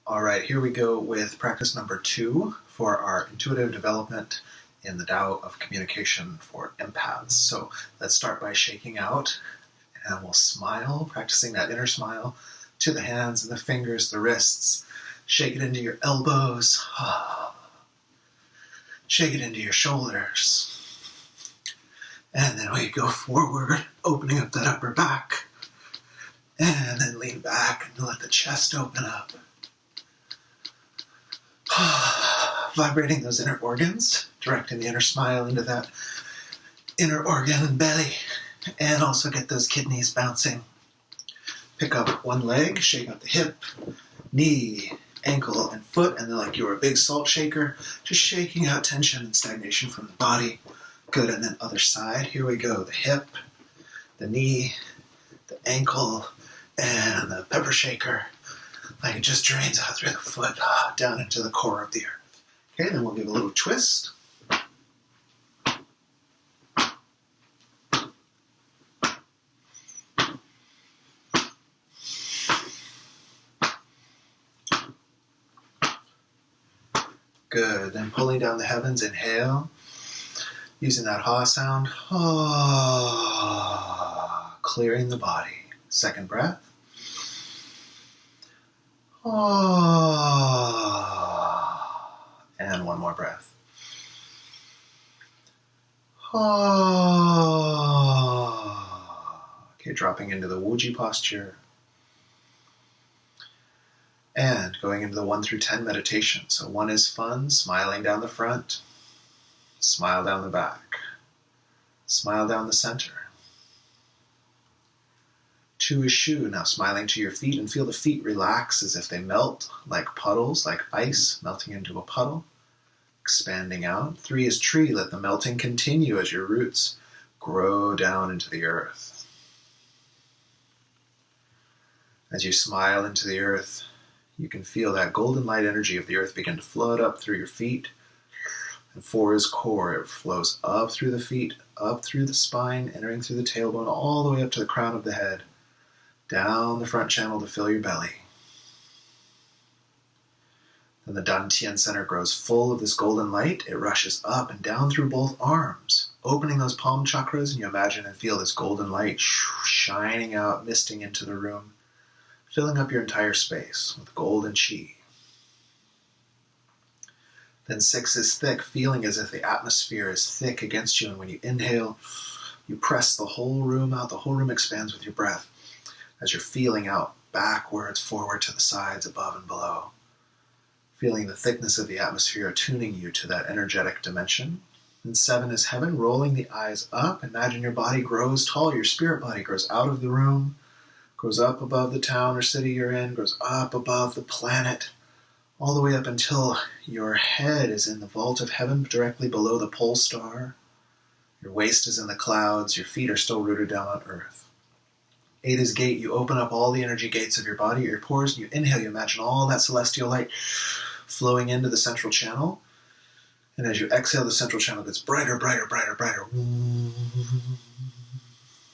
All right, here we go with practice number 2 for our intuitive development in the Tao of communication for empaths. So let's start by shaking out, and we'll smile, practicing that inner smile to the hands and the fingers, the wrists. Shake it into your elbows. Shake it into your shoulders. And then we go forward, opening up that upper back. And then lean back and let the chest open up. Vibrating those inner organs, directing the inner smile into that inner organ and belly, and also get those kidneys bouncing. Pick up one leg, shake out the hip, knee, ankle, and foot, and then like you're a big salt shaker, just shaking out tension and stagnation from the body. Good, and then other side. Here we go. The hip, the knee, the ankle, and the pepper shaker. Like it just drains out through the foot, down into the core of the earth. Okay, then we'll give a little twist. Good, then pulling down the heavens, inhale. Using that ha sound, clearing the body. Second breath. And one more breath. Okay, dropping into the Wuji posture. And going into the 1 through 10 meditation. So 1 is fun, smiling down the front. Smile down the back. Smile down the center. 2 is shu, now smiling to your feet and feel the feet relax as if they melt like puddles, like ice melting into a puddle, expanding out. 3 is tree, let the melting continue as your roots grow down into the earth. As you smile into the earth, you can feel that golden light energy of the earth begin to flood up through your feet. And 4 is core. It flows up through the feet, up through the spine, entering through the tailbone, all the way up to the crown of the head, down the front channel to fill your belly. Then the Dantian center grows full of this golden light. It rushes up and down through both arms, opening those palm chakras, and you imagine and feel this golden light shining out, misting into the room, filling up your entire space with golden chi. Then 6 is thick, feeling as if the atmosphere is thick against you. And when you inhale, you press the whole room out. The whole room expands with your breath as you're feeling out backwards, forward, to the sides, above and below. Feeling the thickness of the atmosphere attuning you to that energetic dimension. And 7 is heaven, rolling the eyes up. Imagine your body grows tall. Your spirit body grows out of the room, goes up above the town or city you're in, goes up above the planet, all the way up until your head is in the vault of heaven directly below the pole star. Your waist is in the clouds. Your feet are still rooted down on earth. 8 is gate. You open up all the energy gates of your body, your pores, and you inhale. You imagine all that celestial light flowing into the central channel. And as you exhale, the central channel gets brighter, brighter, brighter, brighter.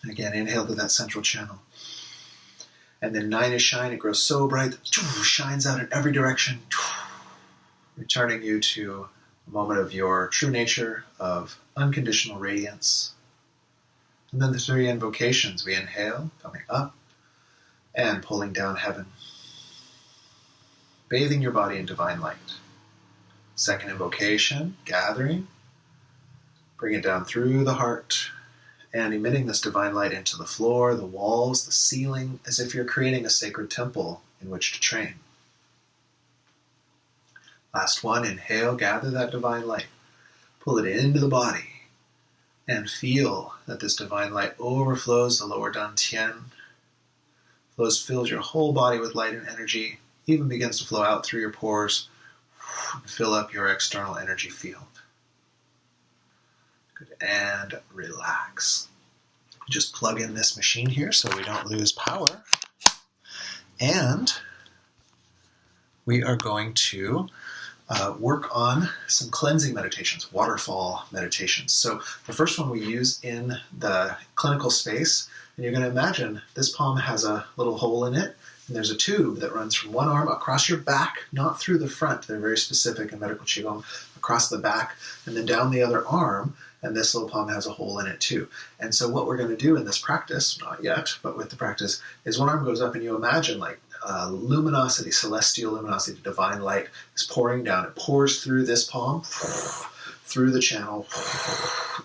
Again, inhale to that central channel. And then 9 is shine. It grows so bright that it shines out in every direction, returning you to a moment of your true nature of unconditional radiance. And then the 3 invocations. We inhale, coming up, and pulling down heaven, bathing your body in divine light. Second invocation, gathering, bring it down through the heart, and emitting this divine light into the floor, the walls, the ceiling, as if you're creating a sacred temple in which to train. Last one, inhale, gather that divine light, pull it into the body, and feel that this divine light overflows the lower dantian, fills your whole body with light and energy, even begins to flow out through your pores, and fill up your external energy field. Good, and relax. Just plug in this machine here so we don't lose power. And we are going to work on some cleansing meditations, waterfall meditations. So the first one we use in the clinical space And you're going to imagine this palm has a little hole in it, and there's a tube that runs from one arm across your back, not through the front. They're very specific in medical Qigong, across the back, and then down the other arm, and this little palm has a hole in it too. And so what we're going to do in this practice, not yet, but with the practice, is one arm goes up and you imagine like luminosity, celestial luminosity, divine light is pouring down. It pours through this palm, through the channel,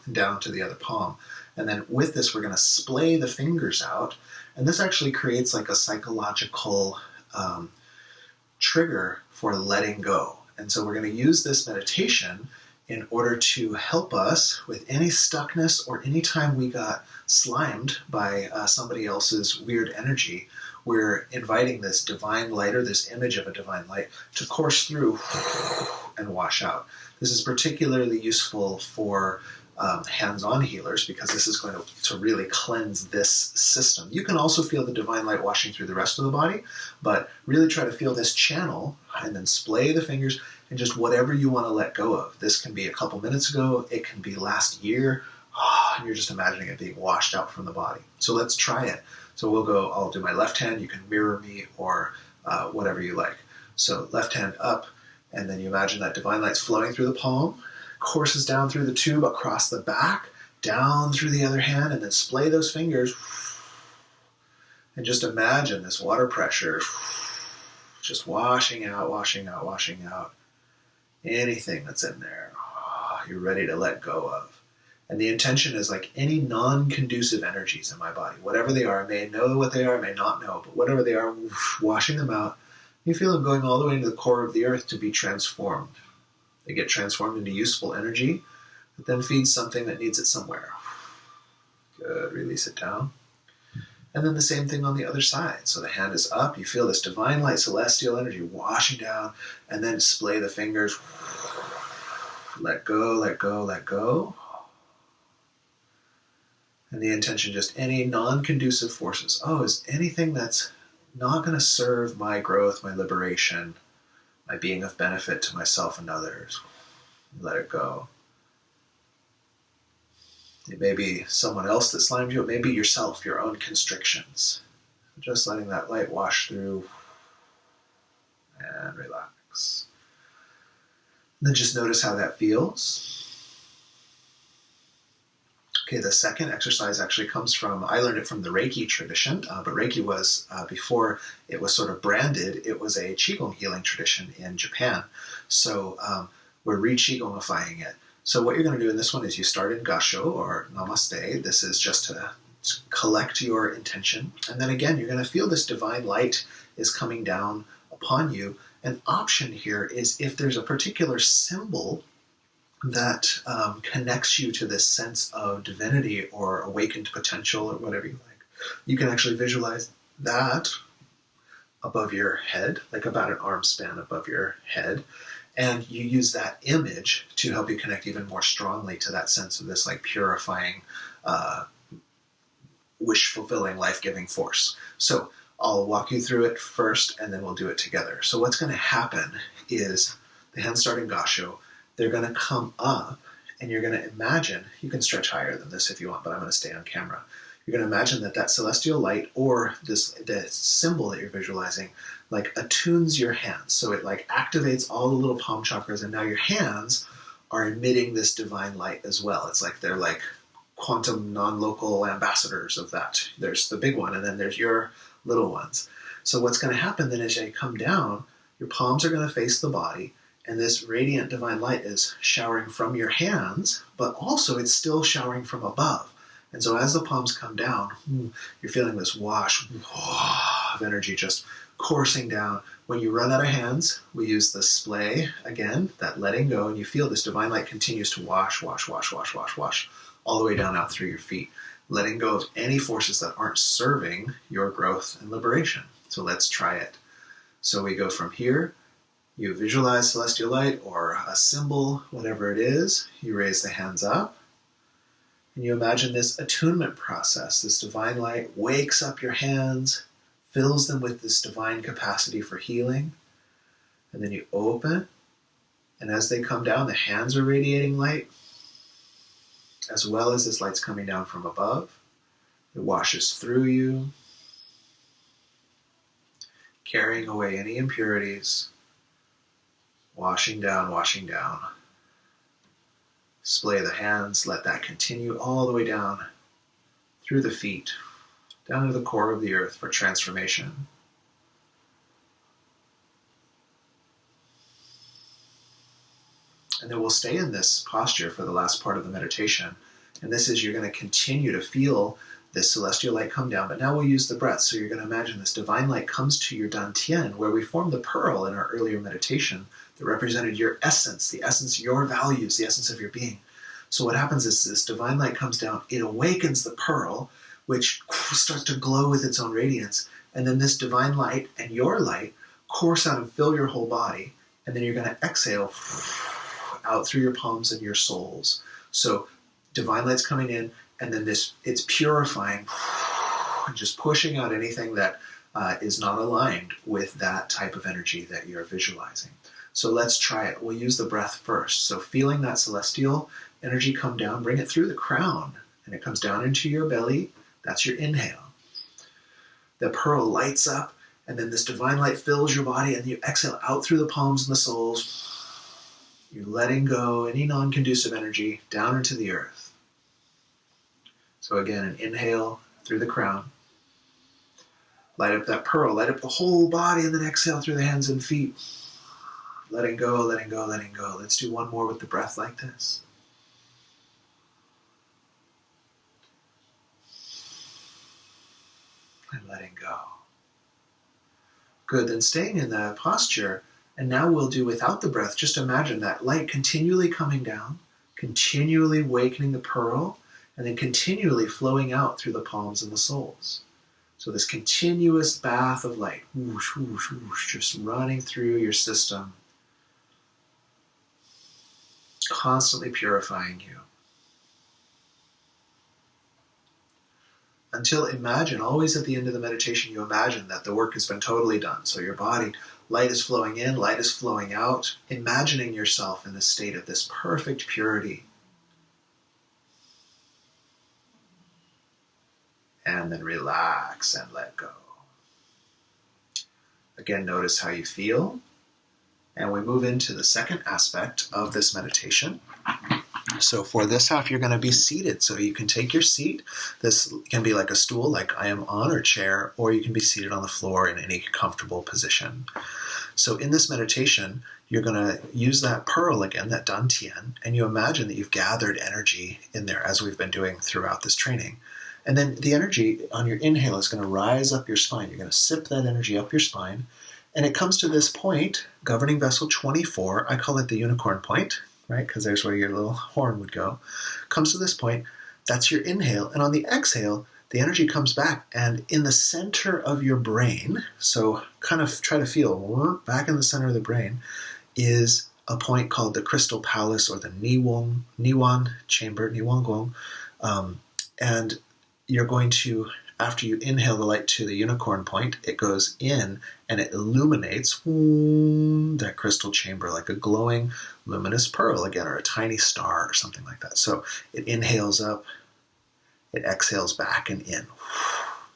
and down to the other palm. And then with this, we're going to splay the fingers out. And this actually creates like a psychological trigger for letting go. And so we're going to use this meditation in order to help us with any stuckness or any time we got slimed by somebody else's weird energy. We're inviting this divine light, or this image of a divine light, to course through and wash out. This is particularly useful for hands-on healers, because this is going to really cleanse this system. You can also feel the divine light washing through the rest of the body, but really try to feel this channel and then splay the fingers and just whatever you want to let go of. This can be a couple minutes ago, it can be last year, and you're just imagining it being washed out from the body. So let's try it. So we'll go, I'll do my left hand, you can mirror me, or whatever you like. So left hand up, and then you imagine that divine light's flowing through the palm, courses down through the tube, across the back, down through the other hand, and then splay those fingers. And just imagine this water pressure just washing out, washing out, washing out anything that's in there. You're ready to let go of. And the intention is like any non-conducive energies in my body, whatever they are, I may know what they are, I may not know, but whatever they are, washing them out. You feel them going all the way into the core of the earth to be transformed. They get transformed into useful energy that then feeds something that needs it somewhere. Good, release it down. And then the same thing on the other side. So the hand is up, you feel this divine light, celestial energy washing down, and then splay the fingers. Let go, let go, let go. And the intention, just any non-conducive forces. Is anything that's not going to serve my growth, my liberation, my being of benefit to myself and others. Let it go. It may be someone else that slimed you. It may be yourself, your own constrictions. Just letting that light wash through and relax. And then just notice how that feels. Okay, the second exercise actually comes from, I learned it from the Reiki tradition, but Reiki was, before it was sort of branded, it was a Qigong healing tradition in Japan. So we're re-Qigongifying it. So what you're going to do in this one is you start in Gasho, or Namaste. This is just to collect your intention. And then again, you're going to feel this divine light is coming down upon you. An option here is if there's a particular symbol that connects you to this sense of divinity or awakened potential or whatever you like. You can actually visualize that above your head, like about an arm span above your head, and you use that image to help you connect even more strongly to that sense of this like purifying, wish-fulfilling, life-giving force. So I'll walk you through it first, and then we'll do it together. So what's going to happen is the hands start in Gasho. They're going to come up, and you're going to imagine, you can stretch higher than this if you want, but I'm going to stay on camera. You're going to imagine that celestial light, or the symbol that you're visualizing, like attunes your hands. So it like activates all the little palm chakras, and now your hands are emitting this divine light as well. It's like they're like quantum non-local ambassadors of that. There's the big one, and then there's your little ones. So what's going to happen then is, as you come down, your palms are going to face the body, and this radiant divine light is showering from your hands, but also it's still showering from above. And so as the palms come down, you're feeling this wash of energy just coursing down. When you run out of hands, we use the splay again, that letting go, and you feel this divine light continues to wash, wash, wash, wash, wash, wash, all the way down out through your feet, letting go of any forces that aren't serving your growth and liberation. So let's try it. So we go from here. You visualize celestial light or a symbol, whatever it is. You raise the hands up. And you imagine this attunement process. This divine light wakes up your hands, fills them with this divine capacity for healing. And then you open. And as they come down, the hands are radiating light, as well as this light's coming down from above. It washes through you, carrying away any impurities, washing down, washing down. Display the hands, let that continue all the way down through the feet, down to the core of the earth for transformation. And then we'll stay in this posture for the last part of the meditation. And this is, you're going to continue to feel this celestial light come down, but now we'll use the breath. So you're going to imagine this divine light comes to your dantian, where we formed the pearl in our earlier meditation that represented your essence, the essence of your values, the essence of your being. So what happens is this divine light comes down, it awakens the pearl, which starts to glow with its own radiance. And then this divine light and your light course out and fill your whole body. And then you're going to exhale out through your palms and your soles. So divine light's coming in, and then it's purifying and just pushing out anything that is not aligned with that type of energy that you're visualizing. So let's try it. We'll use the breath first. So feeling that celestial energy come down, bring it through the crown, and it comes down into your belly. That's your inhale. The pearl lights up, and then this divine light fills your body, and you exhale out through the palms and the soles. You're letting go any non-conducive energy down into the earth. So again, an inhale through the crown. Light up that pearl, light up the whole body, and then exhale through the hands and feet. Letting go, letting go, letting go. Let's do one more with the breath like this. And letting go. Good, then staying in that posture, and now we'll do without the breath. Just imagine that light continually coming down, continually awakening the pearl, and then continually flowing out through the palms and the soles. So this continuous bath of light, whoosh, whoosh, whoosh, just running through your system, constantly purifying you. Until imagine, always at the end of the meditation, you imagine that the work has been totally done. So your body, light is flowing in, light is flowing out, imagining yourself in this state of this perfect purity. And then relax and let go. Again, notice how you feel. And we move into the second aspect of this meditation. So for this half, you're going to be seated. So you can take your seat. This can be like a stool, like I am on, or chair, or you can be seated on the floor in any comfortable position. So in this meditation, you're going to use that pearl again, that dantian, and you imagine that you've gathered energy in there, as we've been doing throughout this training. And then the energy on your inhale is going to rise up your spine. You're going to sip that energy up your spine. And it comes to this point, governing vessel 24. I call it the unicorn point, right? Because there's where your little horn would go. Comes to this point, that's your inhale. And on the exhale, the energy comes back. And in the center of your brain, so kind of try to feel back in the center of the brain, is a point called the crystal palace, or the Niwan chamber, Niwangong. And you're going to, after you inhale the light to the unicorn point, it goes in and it illuminates that crystal chamber like a glowing luminous pearl again, or a tiny star or something like that. So it inhales up, it exhales back and in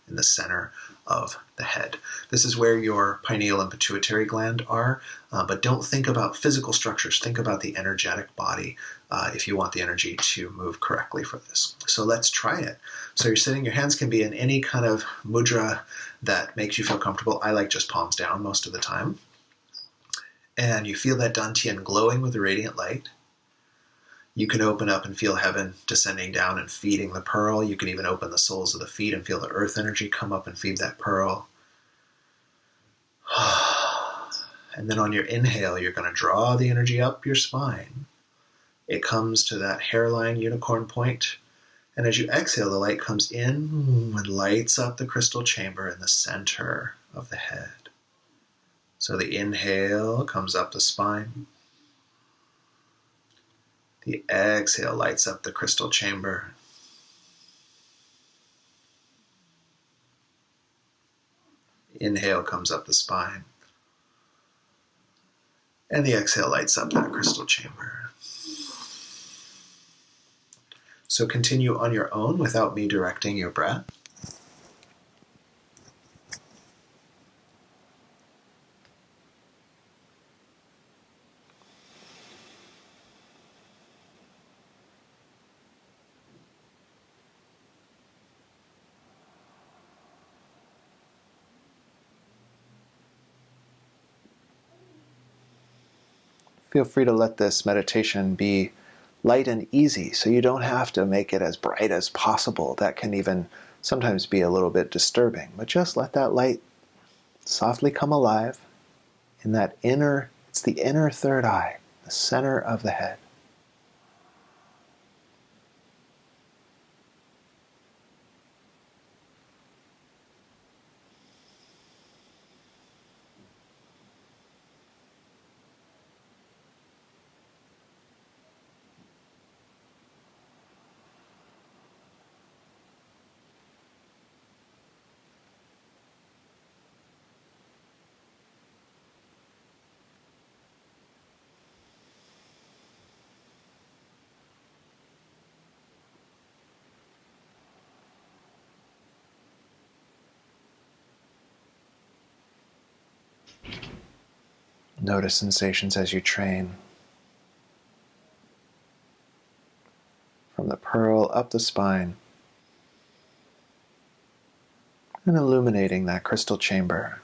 the center of the head. This is where your pineal and pituitary gland are, but don't think about physical structures. Think about the energetic body if you want the energy to move correctly for this. So let's try it. So you're sitting, your hands can be in any kind of mudra that makes you feel comfortable. I like just palms down most of the time. And you feel that dantian glowing with the radiant light. You can open up and feel heaven descending down and feeding the pearl. You can even open the soles of the feet and feel the earth energy come up and feed that pearl. And then on your inhale, you're going to draw the energy up your spine. It comes to that hairline unicorn point. And as you exhale, the light comes in and lights up the crystal chamber in the center of the head. So the inhale comes up the spine. The exhale lights up the crystal chamber. Inhale comes up the spine. And the exhale lights up that crystal chamber. So continue on your own without me directing your breath. Feel free to let this meditation be light and easy, so you don't have to make it as bright as possible. That can even sometimes be a little bit disturbing. But just let that light softly come alive in that inner, it's the inner third eye, the center of the head. Notice sensations as you train. From the pearl up the spine, and illuminating that crystal chamber.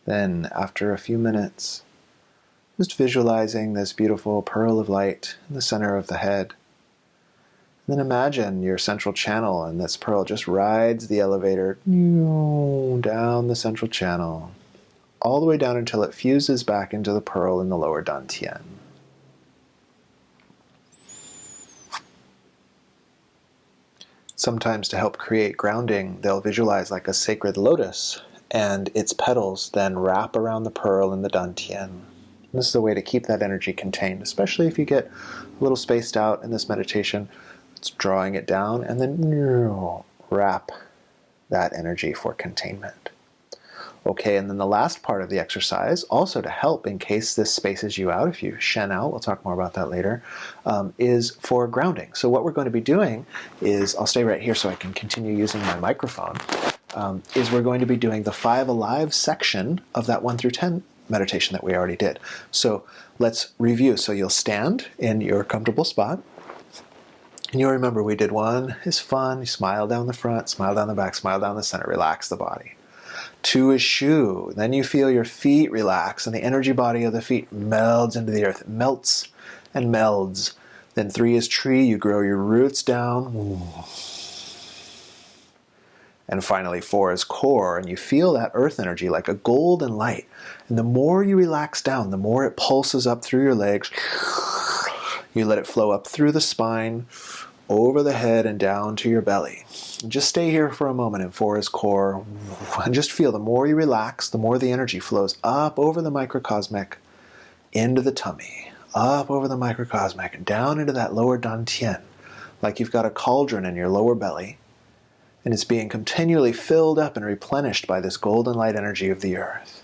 Then, after a few minutes, just visualizing this beautiful pearl of light in the center of the head. And then imagine your central channel, and this pearl just rides the elevator down the central channel, all the way down until it fuses back into the pearl in the lower dantian. Sometimes, to help create grounding, they'll visualize like a sacred lotus, and its petals then wrap around the pearl in the dantian. This is a way to keep that energy contained, especially if you get a little spaced out in this meditation. It's drawing it down and then wrap that energy for containment. Okay, and then the last part of the exercise, also to help in case this spaces you out, if you shen out, we'll talk more about that later, is for grounding. So what we're going to be doing is, I'll stay right here so I can continue using my microphone, is we're going to be doing the 5 Alive section of that 1 through 10 meditation that we already did. So let's review. So you'll stand in your comfortable spot. And you'll remember we did 1 is fun. You smile down the front, smile down the back, smile down the center, relax the body. 2 is shu. Then you feel your feet relax and the energy body of the feet melds into the earth. It melts and melds. Then 3 is tree. You grow your roots down. And finally 4 is core, and you feel that earth energy like a golden light. And the more you relax down, the more it pulses up through your legs. You let it flow up through the spine, over the head, and down to your belly. And just stay here for a moment in 4 is core. And just feel the more you relax, the more the energy flows up over the microcosmic, into the tummy, up over the microcosmic, down into that lower dantian, like you've got a cauldron in your lower belly. And it's being continually filled up and replenished by this golden light energy of the earth.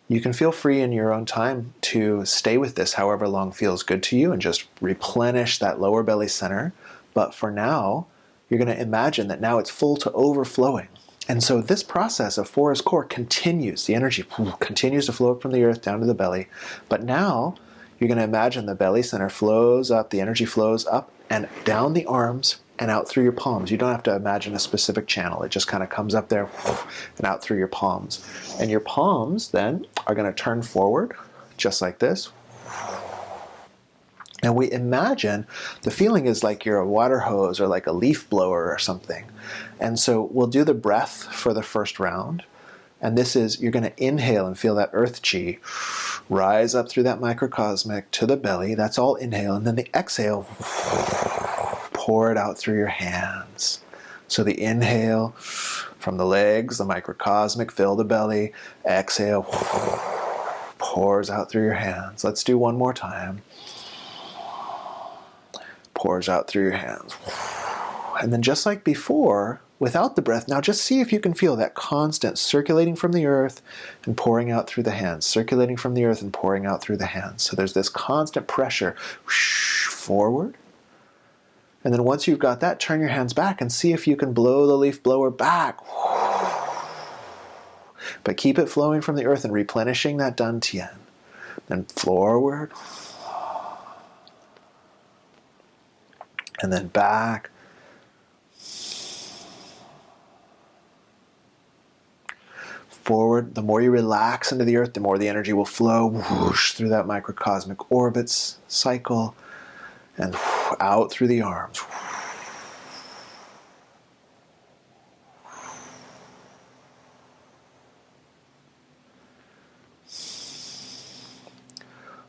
You can feel free in your own time to stay with this however long feels good to you and just replenish that lower belly center. But for now, you're going to imagine that now it's full to overflowing. And so this process of 4 is core continues. The energy continues to flow up from the earth down to the belly. But now you're going to imagine the belly center flows up, the energy flows up and down the arms and out through your palms. You don't have to imagine a specific channel. It just kind of comes up there and out through your palms. And your palms then are going to turn forward, just like this. And we imagine the feeling is like you're a water hose or like a leaf blower or something. And so we'll do the breath for the first round. And this is, you're going to inhale and feel that earth chi rise up through that microcosmic to the belly. That's all inhale. And then the exhale, pour it out through your hands. So the inhale from the legs, the microcosmic, fill the belly. Exhale, pours out through your hands. Let's do one more time. Pours out through your hands. And then just like before, without the breath, now just see if you can feel that constant circulating from the earth and pouring out through the hands, circulating from the earth and pouring out through the hands. So there's this constant pressure forward. And then once you've got that, turn your hands back and see if you can blow the leaf blower back. But keep it flowing from the earth and replenishing that dantian. Then forward. And then back. Forward. The more you relax into the earth, the more the energy will flow whoosh through that microcosmic orbits cycle and out through the arms.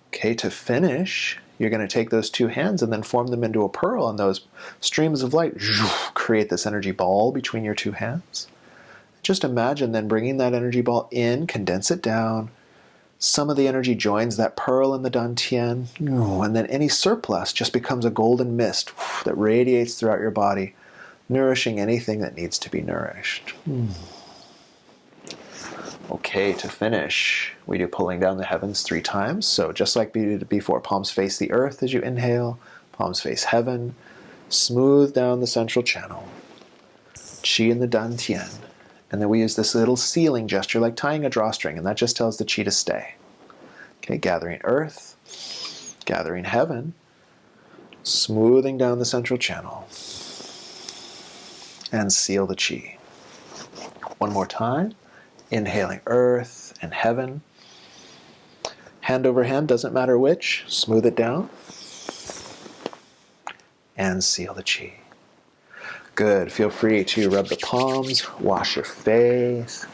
Okay, to finish, you're going to take those two hands and then form them into a pearl, and those streams of light create this energy ball between your two hands. Just imagine then bringing that energy ball in, condense it down. Some of the energy joins that pearl in the dantian, and then any surplus just becomes a golden mist that radiates throughout your body, nourishing anything that needs to be nourished. Okay, to finish, we do pulling down the heavens 3 times. So just like we did before, palms face the earth as you inhale, palms face heaven, smooth down the central channel, chi in the dantian. And then we use this little sealing gesture like tying a drawstring, and that just tells the chi to stay. Okay, gathering earth, gathering heaven, smoothing down the central channel, and seal the chi. One more time. Inhaling earth and heaven. Hand over hand, doesn't matter which. Smooth it down. And seal the chi. Good. Feel free to rub the palms, wash your face,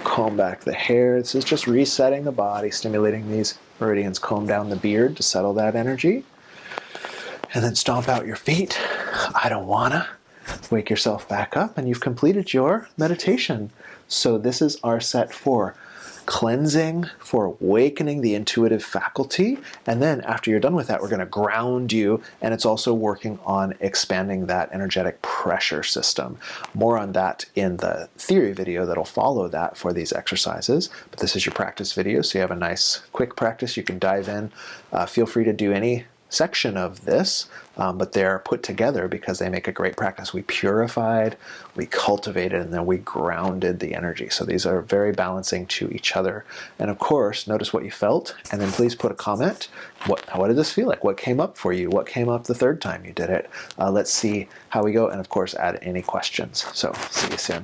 comb back the hair. This is just resetting the body, stimulating these meridians. Comb down the beard to settle that energy. And then stomp out your feet. I don't wanna. Wake yourself back up, and you've completed your meditation. So this is our set for cleansing, for awakening the intuitive faculty. And then after you're done with that, we're going to ground you, and it's also working on expanding that energetic pressure system. More on that in the theory video that'll follow that for these exercises. But this is your practice video, so you have a nice quick practice. You can dive in. Feel free to do any section of this, but they're put together because they make a great practice. We purified, we cultivated, and then we grounded the energy. So these are very balancing to each other. And of course, notice what you felt, and then please put a comment. What did this feel like? What came up for you? What came up the third time you did it? Let's see how we go, and of course, add any questions. So see you soon.